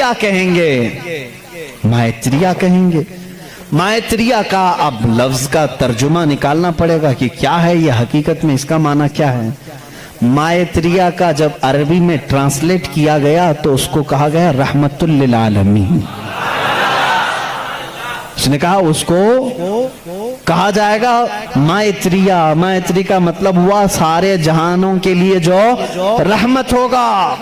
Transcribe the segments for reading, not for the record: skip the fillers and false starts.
مائتریہ کہیں گے، مائتریہ کہیں گے۔ مائتریہ کا اب لفظ کا ترجمہ نکالنا پڑے گا کہ کیا ہے یہ، حقیقت میں اس کا معنی کیا ہے۔ مائتریہ کا جب عربی میں ٹرانسلیٹ کیا گیا تو اس کو کہا گیا رحمت للعالمین۔ اس نے کہا اس کو کہا جائے گا مائتریہ۔ مائتری کا مطلب ہوا سارے جہانوں کے لیے جو رحمت ہوگا۔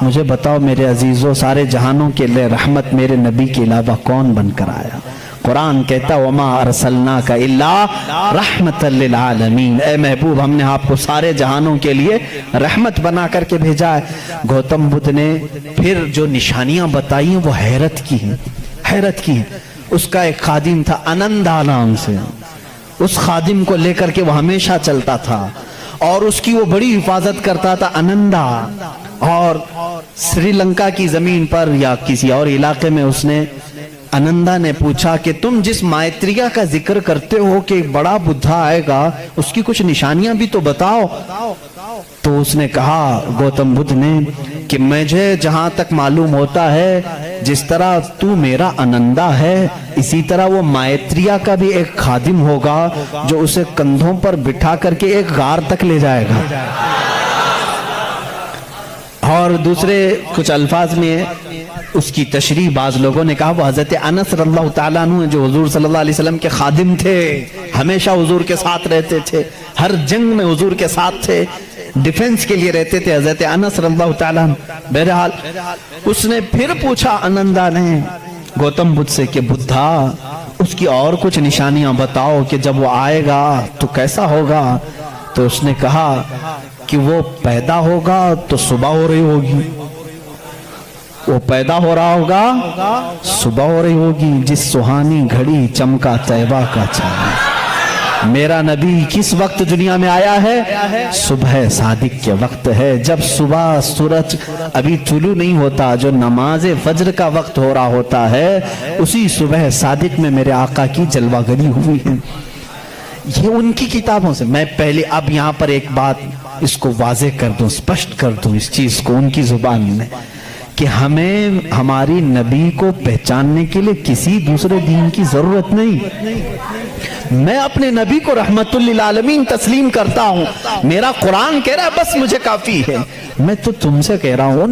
مجھے بتاؤ میرے عزیزو، سارے جہانوں کے لیے رحمت میرے نبی کے علاوہ کون بن کر آیا؟ قرآن کہتا وَمَا أَرْسَلْنَاكَ إِلَّا رَحْمَةً لِلْعَالَمِينَ، اے محبوب ہم نے آپ کو سارے جہانوں کے لیے رحمت بنا کر کے بھیجا ہے۔ گوتم بدھ نے پھر جو نشانیاں بتائی ہیں وہ حیرت کی ہیں، حیرت کی ہیں۔ اس کا ایک خادم تھا انندا نام سے، اس خادم کو لے کر کے وہ ہمیشہ چلتا تھا اور اس کی وہ بڑی حفاظت کرتا تھا انندا۔ اور سری لنکا کی زمین پر یا کسی اور علاقے میں اس نے انندا نے پوچھا کہ تم جس مائتریہ کا ذکر کرتے ہو کہ ایک بڑا بدھا آئے گا، اس کی کچھ نشانیاں بھی تو بتاؤ۔ تو اس نے کہا گوتم بدھ نے کہ مجھے جہاں تک معلوم ہوتا ہے جس طرح تو میرا انندا ہے، اسی طرح وہ مائتریہ کا بھی ایک خادم ہوگا جو اسے کندھوں پر بٹھا کر کے ایک غار تک لے جائے گا۔ اور دوسرے کچھ الفاظ میں اس کی تشریح بعض لوگوں نے کہا وہ حضرت انس رضی اللہ تعالیٰ عنہ جو حضور صلی اللہ علیہ وسلم کے خادم تھے، ہمیشہ حضور کے ساتھ رہتے تھے، ہر جنگ میں حضور کے ساتھ تھے، ڈیفنس کے لیے رہتے تھے حضرت انس رضی اللہ تعالیٰ عنہ۔ بہرحال اس نے پھر پوچھا انندا نے گوتم بدھ سے کہ بدھا اس کی اور کچھ نشانیاں بتاؤ کہ جب وہ آئے گا تو کیسا ہوگا۔ تو اس نے کہا کہ وہ پیدا ہوگا تو صبح ہو رہی ہوگی، وہ پیدا ہو رہا ہوگا صبح ہو رہی ہوگی، جس سہانی گھڑی چمکا طیبہ کا چاند۔ میرا نبی کس وقت دنیا میں آیا ہے؟ صبح صادق کے وقت ہے، جب صبح سورج ابھی طلوع نہیں ہوتا، جو نماز فجر کا وقت ہو رہا ہوتا ہے، اسی صبح صادق میں میرے آقا کی جلوہ گری ہوئی ہے۔ یہ ان کی کتابوں سے۔ میں پہلے اب یہاں پر ایک بات اس کو واضح کر دوں، سپشٹ کر دوں اس چیز کو ان کی زبان میں، کہ ہمیں ہماری نبی کو پہچاننے کے لیے کسی دوسرے دین کی ضرورت نہیں۔ میں اپنے نبی کو رحمت للعالمین تسلیم کرتا ہوں، میرا قرآن کہہ رہا ہے بس مجھے کافی ہے۔ میں تو تم سے کہہ رہا ہوں